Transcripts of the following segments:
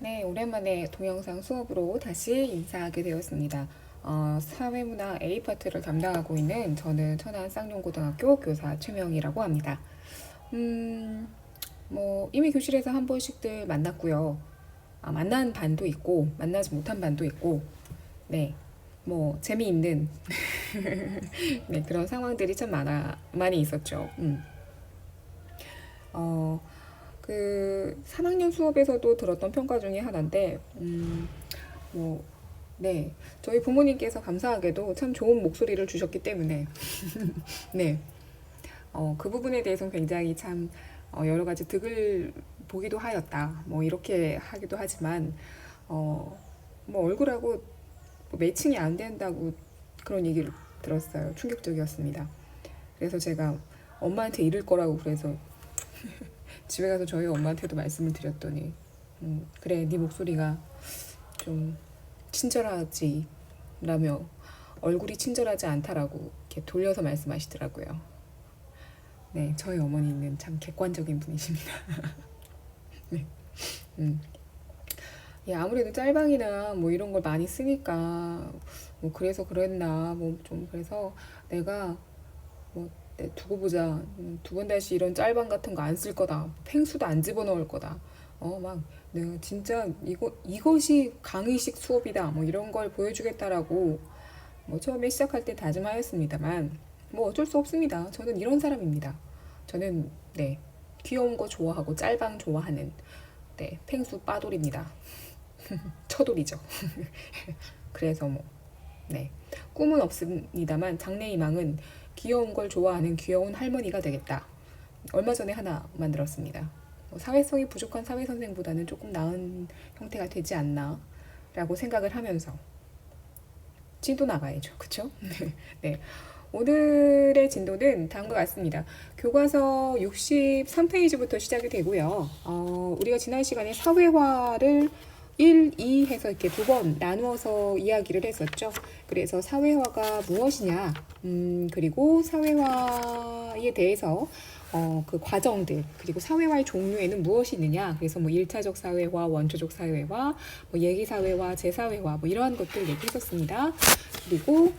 네, 오랜만에 동영상 수업으로 다시 인사하게 되었습니다. 사회문화 A파트를 담당하고 있는 저는 천안 쌍용고등학교 교사 최명이라고 합니다. 음, 이미 교실에서 한 번씩들 만났고요. 만난 반도 있고, 만나지 못한 반도 있고, 네, 재미있는, 네, 그런 상황들이 참 많이 있었죠. 어, 3학년 수업에서도 들었던 평가 중에 하나인데, 뭐, 네. 저희 부모님께서 감사하게도 참 좋은 목소리를 주셨기 때문에, 네. 그 부분에 대해서는 굉장히 참, 여러 가지 득을 보기도 하였다. 이렇게 하기도 하지만, 어, 얼굴하고 매칭이 안 된다고 그런 얘기를 들었어요. 충격적이었습니다. 그래서 제가 엄마한테 이를 거라고 그래서 집에 가서 저희 엄마한테도 말씀을 드렸더니, 그래, 네 목소리가 좀 친절하지 라며 얼굴이 친절하지 않다라고 이렇게 돌려서 말씀하시더라고요. 네, 저희 어머니는 참 객관적인 분이십니다. 네. 음. 예, 아무래도 짤방이나 이런 걸 많이 쓰니까 그래서 그랬나 좀 그래서 내가 두고 보자. 두 번 다시 이런 짤방 같은 거 안 쓸 거다. 펭수도 안 집어넣을 거다. 막 내가 진짜 이것이 강의식 수업이다. 이런 걸 보여주겠다라고 처음에 시작할 때 다짐하였습니다만 어쩔 수 없습니다. 저는 이런 사람입니다. 저는 네 귀여운 거 좋아하고 짤방 좋아하는 네 펭수 빠돌입니다. 처돌이죠. 그래서 네 꿈은 없습니다만 장래희망은 귀여운 걸 좋아하는 귀여운 할머니가 되겠다. 얼마 전에 하나 만들었습니다. 사회성이 부족한 사회선생보다는 조금 나은 형태가 되지 않나 라고 생각을 하면서 진도 나가야죠. 그쵸? 네. 오늘의 진도는 다음과 같습니다. 교과서 63페이지부터 시작이 되고요. 우리가 지난 시간에 사회화를 1, 2 해서 이렇게 두 번 나누어서 이야기를 했었죠. 그래서 사회화가 무엇이냐, 그리고 사회화에 대해서 그 과정들, 그리고 사회화의 종류에는 무엇이 있느냐. 그래서 1차적 사회화, 원초적 사회화, 얘기사회화, 제사회화, 이러한 것들 얘기했었습니다. 그리고,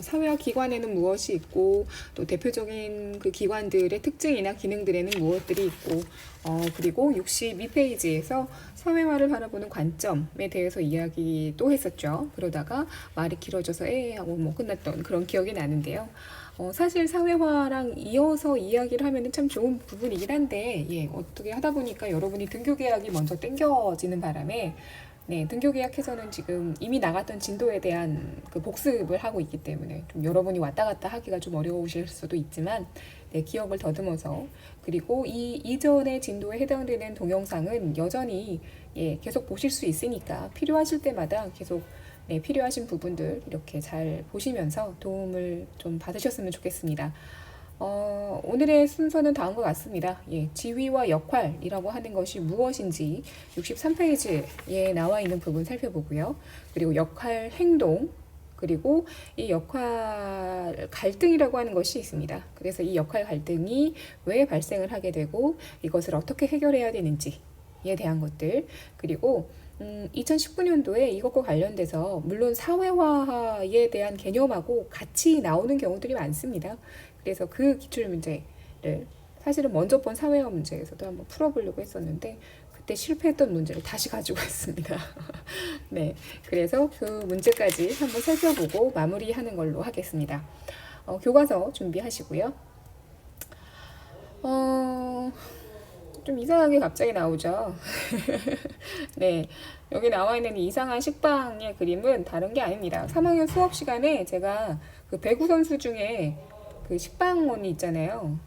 사회화 기관에는 무엇이 있고 또 대표적인 그 기관들의 특징이나 기능들에는 무엇들이 있고 그리고 62페이지에서 사회화를 바라보는 관점에 대해서 이야기도 했었죠. 그러다가 말이 길어져서 하고 끝났던 그런 기억이 나는데요. 사실 사회화랑 이어서 이야기를 하면 참 좋은 부분이긴 한데 어떻게 하다 보니까 여러분이 등교계약이 먼저 땡겨지는 바람에 네, 등교 계약해서는 지금 이미 나갔던 진도에 대한 그 복습을 하고 있기 때문에 좀 여러분이 왔다 갔다 하기가 좀 어려우실 수도 있지만 네, 기억을 더듬어서 그리고 이 이전의 진도에 해당되는 동영상은 여전히 계속 보실 수 있으니까 필요하실 때마다 계속 네, 필요하신 부분들 이렇게 잘 보시면서 도움을 좀 받으셨으면 좋겠습니다. 오늘의 순서는 다음과 같습니다. 지위와 역할이라고 하는 것이 무엇인지 63페이지에 나와 있는 부분 살펴보고요. 그리고 역할 행동, 그리고 이 역할 갈등이라고 하는 것이 있습니다. 그래서 이 역할 갈등이 왜 발생을 하게 되고 이것을 어떻게 해결해야 되는지에 대한 것들, 그리고 2019년도에 이것과 관련돼서 물론 사회화에 대한 개념하고 같이 나오는 경우들이 많습니다. 그래서 그 기출 문제를 사실은 먼저 본 사회화 문제에서도 한번 풀어보려고 했었는데 그때 실패했던 문제를 다시 가지고 왔습니다. 네, 그래서 그 문제까지 한번 살펴보고 마무리하는 걸로 하겠습니다. 교과서 준비하시고요. 좀 이상하게 갑자기 나오죠. 네, 여기 나와 있는 이상한 식빵의 그림은 다른 게 아닙니다. 3학년 수업 시간에 제가 그 배구 선수 중에 그 식빵원이 있잖아요.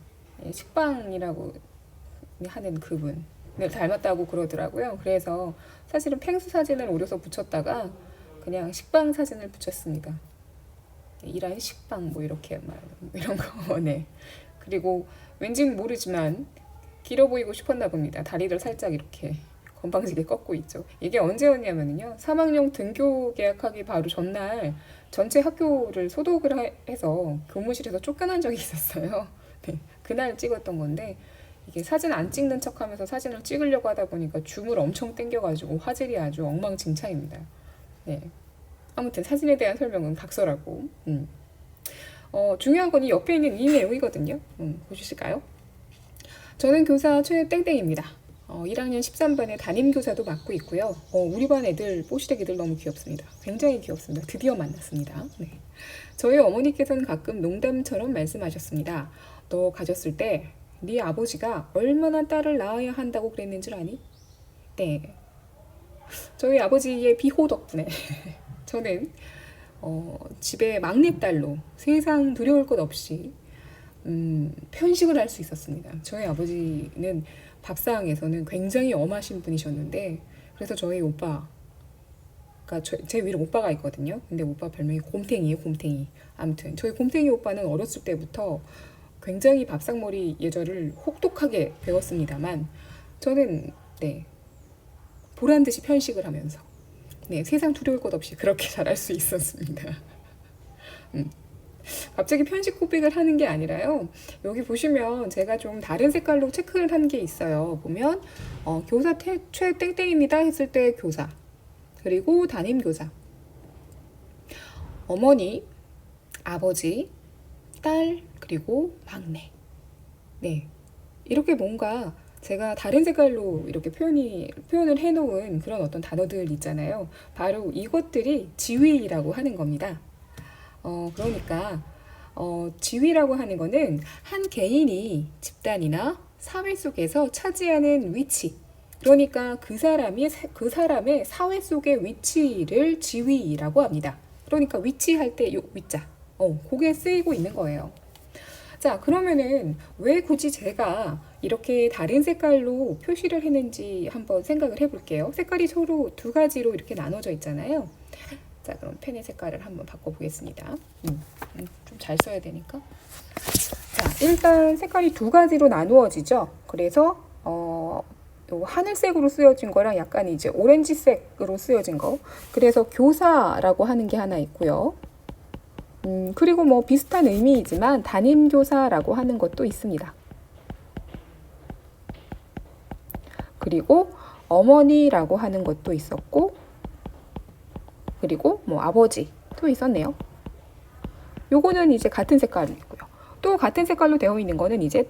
식빵이라고 하는 그분을 닮았다고 그러더라고요. 그래서 사실은 펭수 사진을 오려서 붙였다가 그냥 식빵 사진을 붙였습니다. 이란 식빵 이렇게 이런 거. 네. 그리고 왠지 모르지만 길어 보이고 싶었나 봅니다. 다리를 살짝 이렇게 건방지게 꺾고 있죠. 이게 언제였냐면요. 3학년 등교 계약하기 바로 전날 전체 학교를 소독을 해서 교무실에서 쫓겨난 적이 있었어요. 네, 그날 찍었던 건데 이게 사진 안 찍는 척하면서 사진을 찍으려고 하다 보니까 줌을 엄청 당겨가지고 화질이 아주 엉망진창입니다. 네. 아무튼 사진에 대한 설명은 각설하고. 중요한 건 이 옆에 있는 이 내용이거든요. 보실까요? 저는 교사 최땡땡입니다. 1학년 13반의 담임교사도 맡고 있고요. 우리 반 애들, 뽀시댁이들 너무 귀엽습니다. 굉장히 귀엽습니다. 드디어 만났습니다. 네. 저희 어머니께서는 가끔 농담처럼 말씀하셨습니다. 너 가졌을 때 네 아버지가 얼마나 딸을 낳아야 한다고 그랬는 줄 아니? 네. 저희 아버지의 비호 덕분에 저는 집에 막내딸로 세상 두려울 것 없이 편식을 할 수 있었습니다. 저희 아버지는 밥상에서는 굉장히 엄하신 분이셨는데, 그래서 저희 오빠, 그러니까 제 위로 오빠가 있거든요. 근데 오빠 별명이 곰탱이에요, 곰탱이. 아무튼 저희 곰탱이 오빠는 어렸을 때부터 굉장히 밥상머리 예절을 혹독하게 배웠습니다만, 저는 네, 보란 듯이 편식을 하면서 네, 세상 두려울 것 없이 그렇게 잘할 수 있었습니다. 갑자기 편식 고백을 하는 게 아니라요. 여기 보시면 제가 좀 다른 색깔로 체크를 한 게 있어요. 보면 교사 최땡땡입니다 했을 때 교사, 그리고 담임교사, 어머니, 아버지, 딸, 그리고 막내. 네, 이렇게 뭔가 제가 다른 색깔로 이렇게 표현을 해놓은 그런 어떤 단어들 있잖아요. 바로 이것들이 지위라고 하는 겁니다. 그러니까 지위라고 하는 거는 한 개인이 집단이나 사회 속에서 차지하는 위치, 그러니까 그 사람의 사회 속의 위치를 지위라고 합니다. 그러니까 위치할 때 요 위자, 그게 쓰이고 있는 거예요. 자, 그러면은 왜 굳이 제가 이렇게 다른 색깔로 표시를 했는지 한번 생각을 해볼게요. 색깔이 서로 두 가지로 이렇게 나눠져 있잖아요. 자, 그럼 펜의 색깔을 한번 바꿔보겠습니다. 좀 잘 써야 되니까. 자, 일단 색깔이 두 가지로 나누어지죠. 그래서 요 하늘색으로 쓰여진 거랑 약간 이제 오렌지색으로 쓰여진 거. 그래서 교사라고 하는 게 하나 있고요. 그리고 뭐 비슷한 의미이지만 담임교사라고 하는 것도 있습니다. 그리고 어머니라고 하는 것도 있었고, 그리고 뭐 아버지도 있었네요. 요거는 이제 같은 색깔이고요. 또 같은 색깔로 되어 있는 거는 이제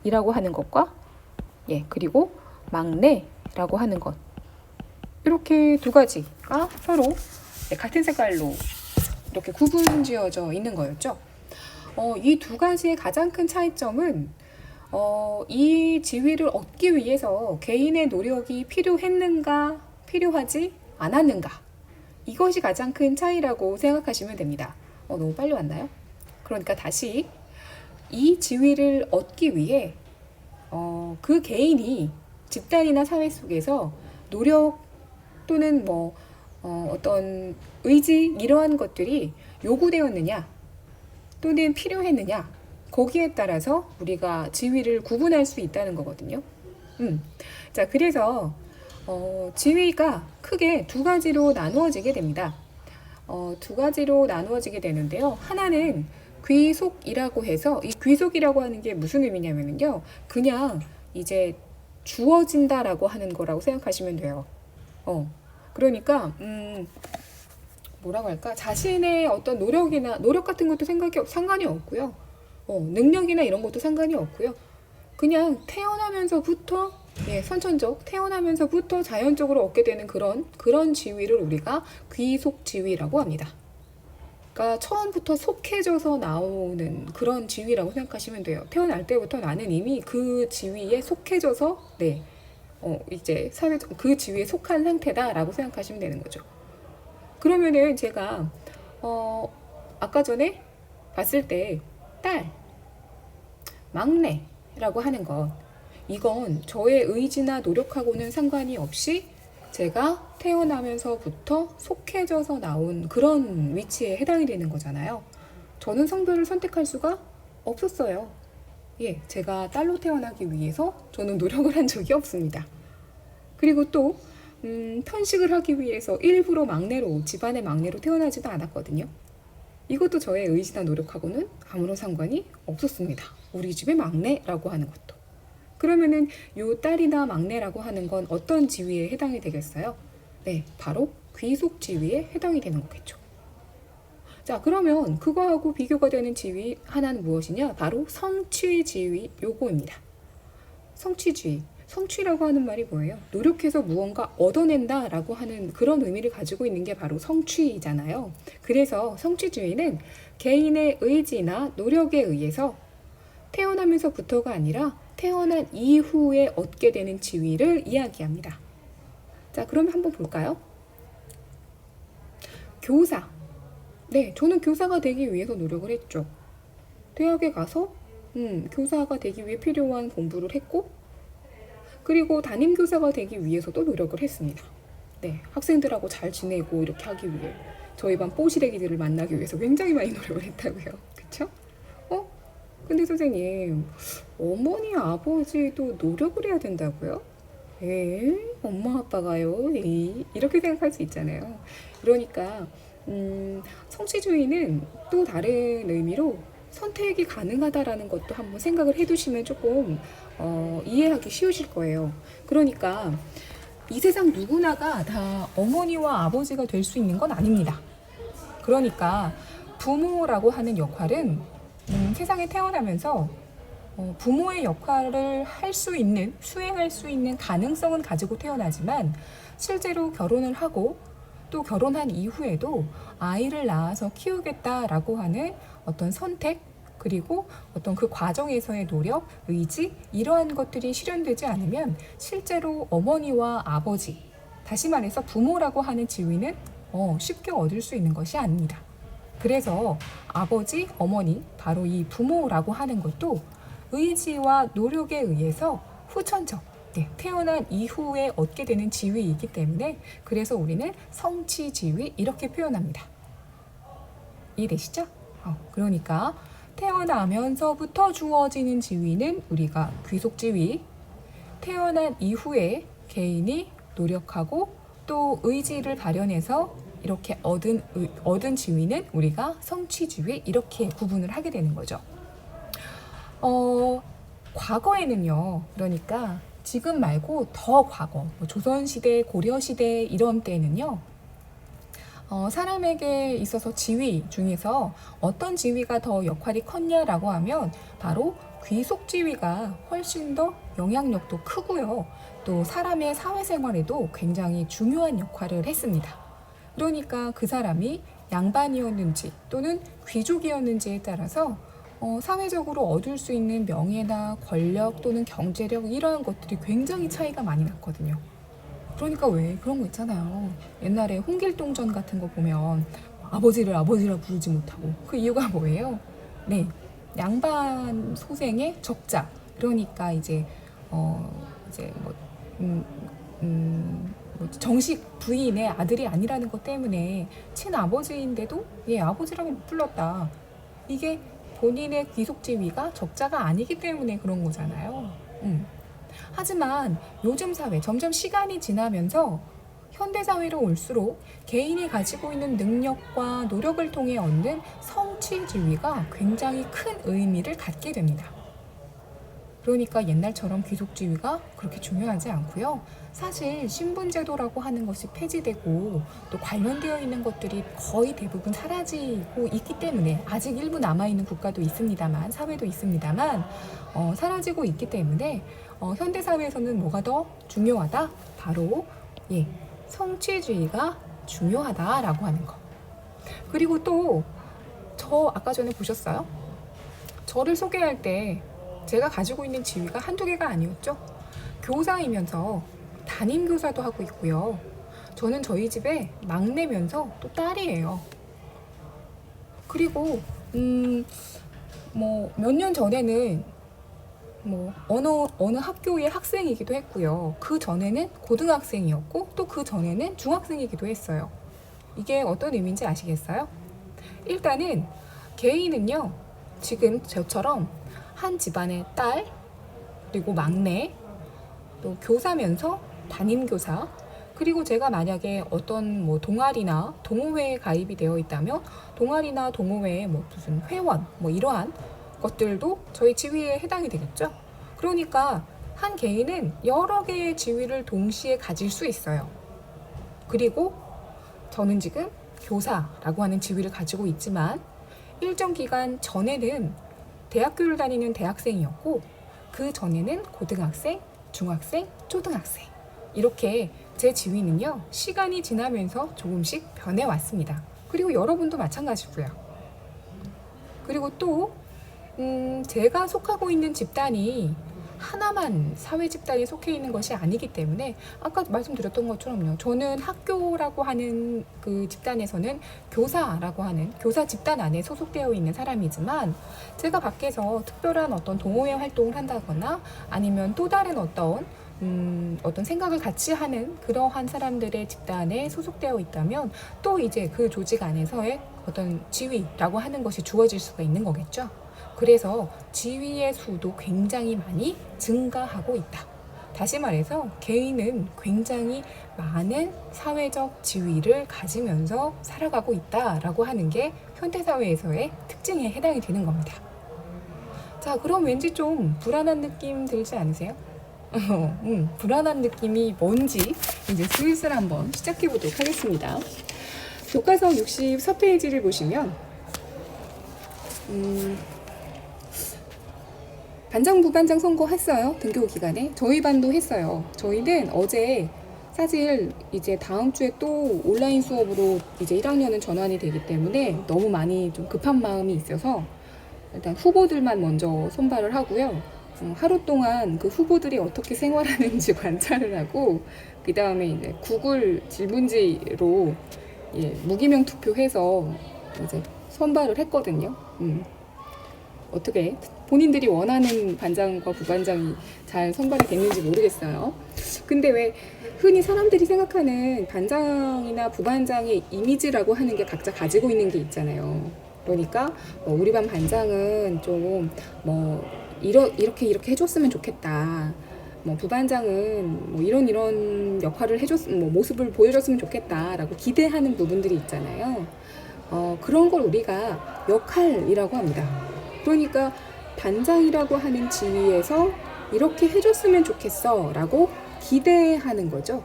딸이라고 하는 것과 그리고 막내라고 하는 것, 이렇게 두 가지가 서로 같은 색깔로 이렇게 구분지어져 있는 거였죠. 이 두 가지의 가장 큰 차이점은 이 지위를 얻기 위해서 개인의 노력이 필요했는가, 필요하지 않았는가, 이것이 가장 큰 차이라고 생각하시면 됩니다. 너무 빨리 왔나요? 그러니까 다시 이 지위를 얻기 위해 그 개인이 집단이나 사회 속에서 노력 또는 뭐 어떤 의지, 이러한 것들이 요구되었느냐 또는 필요했느냐, 거기에 따라서 우리가 지위를 구분할 수 있다는 거거든요. 자, 그래서 지위가 크게 두 가지로 나누어지게 됩니다. 두 가지로 나누어지게 되는데요. 하나는 귀속이라고 해서, 이 귀속이라고 하는 게 무슨 의미냐면요, 그냥 이제 주어진다라고 하는 거라고 생각하시면 돼요. 그러니까 뭐라고 할까, 자신의 어떤 노력 같은 것도 상관이 없고요. 능력이나 이런 것도 상관이 없고요. 그냥 태어나면서부터 선천적 태어나면서부터 자연적으로 얻게 되는 그런 지위를 우리가 귀속 지위라고 합니다. 그러니까 처음부터 속해져서 나오는 그런 지위라고 생각하시면 돼요. 태어날 때부터 나는 이미 그 지위에 속해져서 이제 그 지위에 속한 상태다라고 생각하시면 되는 거죠. 그러면은 제가 아까 전에 봤을 때 딸, 막내라고 하는 것, 이건 저의 의지나 노력하고는 상관이 없이 제가 태어나면서부터 속해져서 나온 그런 위치에 해당이 되는 거잖아요. 저는 성별을 선택할 수가 없었어요. 제가 딸로 태어나기 위해서 저는 노력을 한 적이 없습니다. 그리고 또 편식을 하기 위해서 일부러 집안의 막내로 태어나지도 않았거든요. 이것도 저의 의지나 노력하고는 아무런 상관이 없었습니다. 우리 집의 막내라고 하는 것도. 그러면은 요 딸이나 막내라고 하는 건 어떤 지위에 해당이 되겠어요? 네, 바로 귀속 지위에 해당이 되는 거겠죠. 자, 그러면 그거하고 비교가 되는 지위 하나는 무엇이냐? 바로 성취 지위 요거입니다. 성취주의. 성취라고 하는 말이 뭐예요? 노력해서 무언가 얻어낸다 라고 하는 그런 의미를 가지고 있는 게 바로 성취잖아요. 그래서 성취주의는 개인의 의지나 노력에 의해서 태어나면서부터가 아니라 태어난 이후에 얻게 되는 지위를 이야기합니다. 자, 그러면 한번 볼까요? 교사. 네, 저는 교사가 되기 위해서 노력을 했죠. 대학에 가서 교사가 되기 위해 필요한 공부를 했고, 그리고 담임교사가 되기 위해서도 노력을 했습니다. 네, 학생들하고 잘 지내고 이렇게 하기 위해 저희 반 뽀시래기들을 만나기 위해서 굉장히 많이 노력을 했다고요. 그쵸? 근데 선생님, 어머니, 아버지도 노력을 해야 된다고요? 엄마, 아빠가요? 이렇게 생각할 수 있잖아요. 그러니까 성취주의는 또 다른 의미로 선택이 가능하다라는 것도 한번 생각을 해두시면 조금 이해하기 쉬우실 거예요. 그러니까 이 세상 누구나가 다 어머니와 아버지가 될 수 있는 건 아닙니다. 그러니까 부모라고 하는 역할은 세상에 태어나면서 부모의 역할을 할 수 있는, 수행할 수 있는 가능성은 가지고 태어나지만 실제로 결혼을 하고 또 결혼한 이후에도 아이를 낳아서 키우겠다라고 하는 어떤 선택, 그리고 어떤 그 과정에서의 노력, 의지, 이러한 것들이 실현되지 않으면 실제로 어머니와 아버지, 다시 말해서 부모라고 하는 지위는 쉽게 얻을 수 있는 것이 아닙니다. 그래서 아버지, 어머니, 바로 이 부모라고 하는 것도 의지와 노력에 의해서 후천적, 태어난 이후에 얻게 되는 지위이기 때문에 그래서 우리는 성취 지위 이렇게 표현합니다. 이해되시죠? 그러니까 태어나면서부터 주어지는 지위는 우리가 귀속 지위, 태어난 이후에 개인이 노력하고 또 의지를 발현해서 이렇게 얻은 지위는 우리가 성취 지위 이렇게 구분을 하게 되는 거죠. 과거에는요, 그러니까 지금 말고 더 과거, 조선시대, 고려시대 이런 때는요, 사람에게 있어서 지위 중에서 어떤 지위가 더 역할이 컸냐라고 하면 바로 귀속 지위가 훨씬 더 영향력도 크고요. 또 사람의 사회생활에도 굉장히 중요한 역할을 했습니다. 그러니까 그 사람이 양반이었는지 또는 귀족이었는지에 따라서 사회적으로 얻을 수 있는 명예나 권력 또는 경제력 이러한 것들이 굉장히 차이가 많이 났거든요. 그러니까 왜 그런 거 있잖아요. 옛날에 홍길동전 같은 거 보면 아버지를 아버지라 부르지 못하고 그 이유가 뭐예요? 네, 양반 소생의 적자. 그러니까 이제 정식 부인의 아들이 아니라는 것 때문에 친아버지인데도 아버지라고 못 불렀다. 이게 본인의 귀속 지위가 적자가 아니기 때문에 그런 거잖아요. 하지만 요즘 사회 점점 시간이 지나면서 현대사회로 올수록 개인이 가지고 있는 능력과 노력을 통해 얻는 성취 지위가 굉장히 큰 의미를 갖게 됩니다. 그러니까 옛날처럼 귀속 지위가 그렇게 중요하지 않고요. 사실 신분제도라고 하는 것이 폐지되고 또 관련되어 있는 것들이 거의 대부분 사라지고 있기 때문에 아직 일부 남아있는 국가도 있습니다만, 사회도 있습니다만 사라지고 있기 때문에 현대사회에서는 뭐가 더 중요하다? 바로 성취주의가 중요하다라고 하는 거. 그리고 또 저 아까 전에 보셨어요? 저를 소개할 때 제가 가지고 있는 지위가 한두 개가 아니었죠. 교사이면서 담임교사도 하고 있고요. 저는 저희 집에 막내면서 또 딸이에요. 그리고 몇 년 전에는 어느 학교의 학생이기도 했고요. 그 전에는 고등학생이었고 또 그 전에는 중학생이기도 했어요. 이게 어떤 의미인지 아시겠어요? 일단은 개인은요, 지금 저처럼 한 집안의 딸, 그리고 막내, 또 교사면서 담임교사, 그리고 제가 만약에 어떤 동아리나 동호회에 가입이 되어 있다면 동아리나 동호회의 무슨 회원, 이러한 것들도 저희 지위에 해당이 되겠죠. 그러니까 한 개인은 여러 개의 지위를 동시에 가질 수 있어요. 그리고 저는 지금 교사라고 하는 지위를 가지고 있지만 일정 기간 전에는 대학교를 다니는 대학생이었고 그 전에는 고등학생, 중학생, 초등학생 이렇게 제 지위는요 시간이 지나면서 조금씩 변해왔습니다. 그리고 여러분도 마찬가지고요. 그리고 또 제가 속하고 있는 집단이 하나만 사회 집단에 속해 있는 것이 아니기 때문에 아까 말씀드렸던 것처럼요. 저는 학교라고 하는 그 집단에서는 교사라고 하는 교사 집단 안에 소속되어 있는 사람이지만 제가 밖에서 특별한 어떤 동호회 활동을 한다거나 아니면 또 다른 어떤 생각을 같이 하는 그러한 사람들의 집단에 소속되어 있다면 또 이제 그 조직 안에서의 어떤 지위라고 하는 것이 주어질 수가 있는 거겠죠. 그래서 지위의 수도 굉장히 많이 증가하고 있다. 다시 말해서 개인은 굉장히 많은 사회적 지위를 가지면서 살아가고 있다라고 하는 게 현대사회에서의 특징에 해당이 되는 겁니다. 자, 그럼 왠지 좀 불안한 느낌 들지 않으세요? 불안한 느낌이 뭔지 이제 슬슬 한번 시작해 보도록 하겠습니다. 교과서 64페이지를 보시면 반장, 부반장 선거했어요. 등교 기간에. 저희 반도 했어요. 저희는 어제 사실 이제 다음 주에 또 온라인 수업으로 이제 1학년은 전환이 되기 때문에 너무 많이 좀 급한 마음이 있어서 일단 후보들만 먼저 선발을 하고요. 하루 동안 그 후보들이 어떻게 생활하는지 관찰을 하고 그 다음에 이제 구글 질문지로 무기명 투표해서 이제 선발을 했거든요. 어떻게 본인들이 원하는 반장과 부반장이 잘 선발이 됐는지 모르겠어요. 근데 왜 흔히 사람들이 생각하는 반장이나 부반장의 이미지라고 하는 게 각자 가지고 있는 게 있잖아요. 그러니까 우리 반 반장은 좀 이렇게 해줬으면 좋겠다. 부반장은 이런 역할을 모습을 보여줬으면 좋겠다라고 기대하는 부분들이 있잖아요. 그런 걸 우리가 역할이라고 합니다. 그러니까 반장이라고 하는 지위에서 이렇게 해줬으면 좋겠어 라고 기대하는 거죠.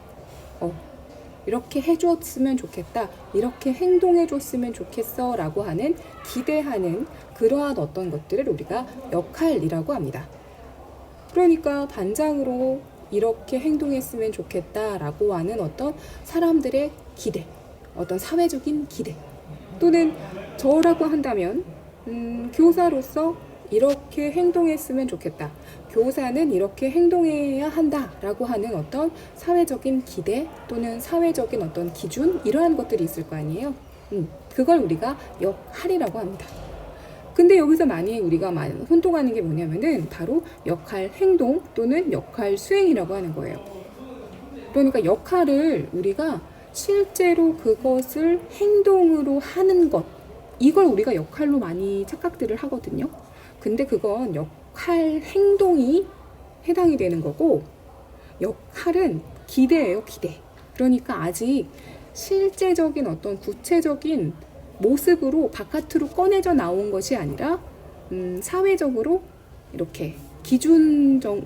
이렇게 해줬으면 좋겠다, 이렇게 행동해줬으면 좋겠어 라고 하는 기대하는 그러한 어떤 것들을 우리가 역할이라고 합니다. 그러니까 반장으로 이렇게 행동했으면 좋겠다 라고 하는 어떤 사람들의 기대, 어떤 사회적인 기대, 또는 저라고 한다면 교사로서 이렇게 행동했으면 좋겠다, 교사는 이렇게 행동해야 한다 라고 하는 어떤 사회적인 기대 또는 사회적인 어떤 기준, 이러한 것들이 있을 거 아니에요. 그걸 우리가 역할이라고 합니다. 근데 여기서 많이 우리가 혼동하는 게 뭐냐면은 바로 역할 행동 또는 역할 수행이라고 하는 거예요. 그러니까 역할을 우리가 실제로 그것을 행동으로 하는 것, 이걸 우리가 역할로 많이 착각들을 하거든요. 근데 그건 역할 행동이 해당이 되는 거고, 역할은 기대예요, 기대. 그러니까 아직 실제적인 어떤 구체적인 모습으로 바깥으로 꺼내져 나온 것이 아니라 사회적으로 이렇게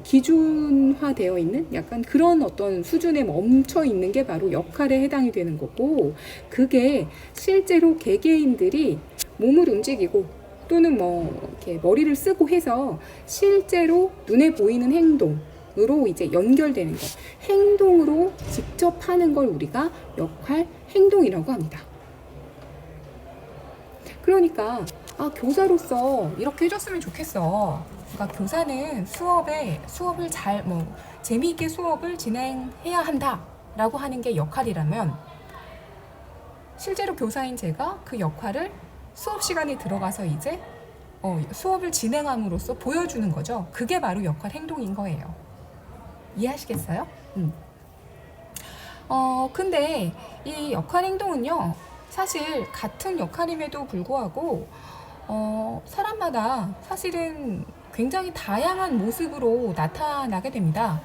기준화되어 있는 약간 그런 어떤 수준에 멈춰 있는 게 바로 역할에 해당이 되는 거고, 그게 실제로 개개인들이 몸을 움직이고 또는 이렇게 머리를 쓰고 해서 실제로 눈에 보이는 행동으로 이제 연결되는 것, 행동으로 직접 하는 걸 우리가 역할 행동이라고 합니다. 그러니까 교사로서 이렇게 해줬으면 좋겠어. 그러니까 교사는 수업을 잘 재미있게 수업을 진행해야 한다라고 하는 게 역할이라면, 실제로 교사인 제가 그 역할을 수업 시간에 들어가서 이제 수업을 진행함으로써 보여주는 거죠. 그게 바로 역할 행동인 거예요. 이해하시겠어요? 근데 이 역할 행동은요, 사실 같은 역할임에도 불구하고 사람마다 사실은 굉장히 다양한 모습으로 나타나게 됩니다.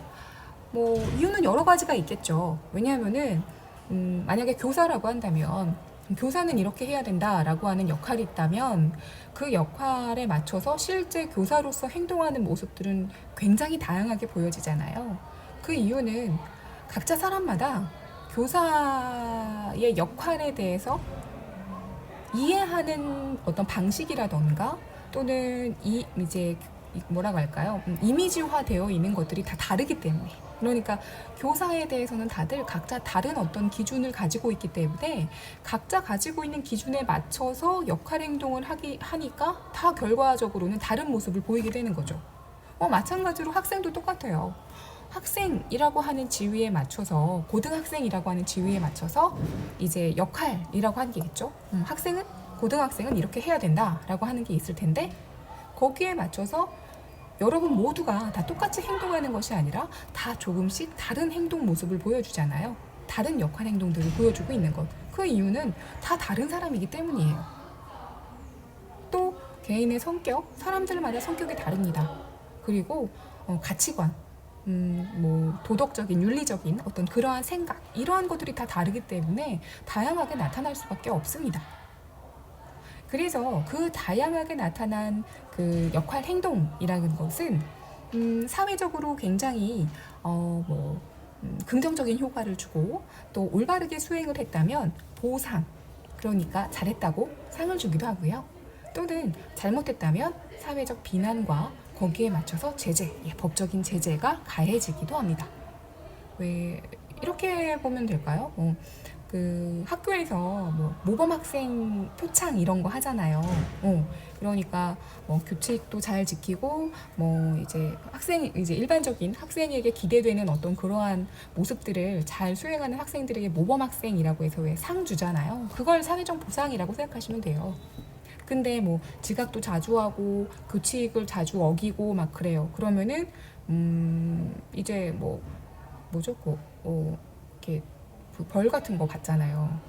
이유는 여러 가지가 있겠죠. 왜냐하면은 만약에 교사라고 한다면 교사는 이렇게 해야 된다라고 하는 역할이 있다면 그 역할에 맞춰서 실제 교사로서 행동하는 모습들은 굉장히 다양하게 보여지잖아요. 그 이유는 각자 사람마다 교사의 역할에 대해서 이해하는 어떤 방식이라던가 또는 이제 뭐라고 할까요? 이미지화 되어 있는 것들이 다 다르기 때문에, 그러니까 교사에 대해서는 다들 각자 다른 어떤 기준을 가지고 있기 때문에 각자 가지고 있는 기준에 맞춰서 역할 행동을 하니까 다 결과적으로는 다른 모습을 보이게 되는 거죠. 마찬가지로 학생도 똑같아요. 학생이라고 하는 지위에 맞춰서, 고등학생이라고 하는 지위에 맞춰서 이제 역할이라고 하는 게 있겠죠. 고등학생은 이렇게 해야 된다라고 하는 게 있을 텐데, 거기에 맞춰서 여러분 모두가 다 똑같이 행동하는 것이 아니라 다 조금씩 다른 행동 모습을 보여주잖아요. 다른 역할 행동들을 보여주고 있는 것. 그 이유는 다 다른 사람이기 때문이에요. 또 개인의 성격, 사람들마다 성격이 다릅니다. 그리고 가치관, 뭐 도덕적인, 윤리적인 어떤 그러한 생각, 이러한 것들이 다 다르기 때문에 다양하게 나타날 수밖에 없습니다. 그래서 그 다양하게 나타난 그 역할 행동이라는 것은 사회적으로 굉장히 긍정적인 효과를 주고, 또 올바르게 수행을 했다면 보상, 그러니까 잘했다고 상을 주기도 하고요. 또는 잘못했다면 사회적 비난과 거기에 맞춰서 제재, 법적인 제재가 가해지기도 합니다. 왜 이렇게 보면 될까요? 그 학교에서 모범 학생 표창 이런 거 하잖아요. 그러니까 규칙도 잘 지키고 이제 일반적인 학생에게 기대되는 어떤 그러한 모습들을 잘 수행하는 학생들에게 모범 학생이라고 해서 왜 상 주잖아요. 그걸 사회적 보상이라고 생각하시면 돼요. 근데 지각도 자주 하고 규칙을 자주 어기고 막 그래요. 그러면은 이제 이렇게 벌 같은 거 받잖아요.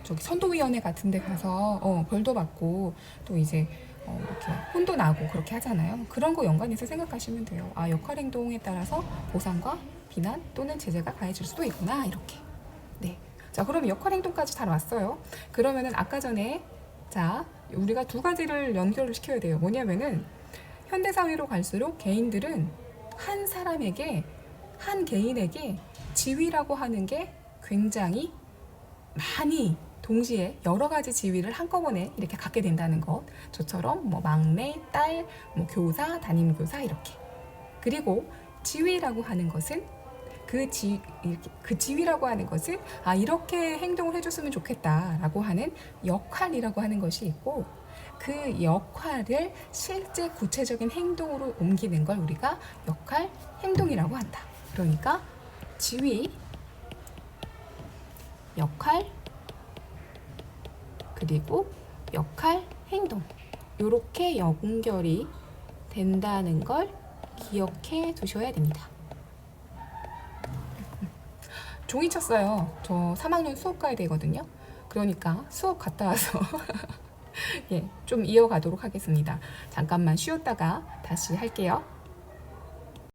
저기 선도위원회 같은 데 가서 벌도 받고, 또 이제 이렇게 혼도 나고 그렇게 하잖아요. 그런 거 연관해서 생각하시면 돼요. 역할 행동에 따라서 보상과 비난 또는 제재가 가해질 수도 있구나, 이렇게. 네. 자, 그럼 역할 행동까지 잘 왔어요. 그러면은 아까 전에 우리가 두 가지를 연결을 시켜야 돼요. 뭐냐면은 현대사회로 갈수록 개인들은 한 개인에게 지위라고 하는 게 굉장히 많이 동시에 여러 가지 지위를 한꺼번에 이렇게 갖게 된다는 것. 저처럼 막내, 딸, 교사, 담임교사 이렇게. 그리고 지위라고 하는 것은 그 지위라고 하는 것은 이렇게 행동을 해줬으면 좋겠다라고 하는 역할이라고 하는 것이 있고, 그 역할을 실제 구체적인 행동으로 옮기는 걸 우리가 역할 행동이라고 한다. 그러니까 지위, 역할, 그리고 역할 행동, 이렇게 연결이 된다는 걸 기억해 두셔야 됩니다. 종이 쳤어요. 저 3학년 수업 가야 되거든요. 그러니까 수업 갔다 와서 좀 이어가도록 하겠습니다. 잠깐만 쉬었다가 다시 할게요.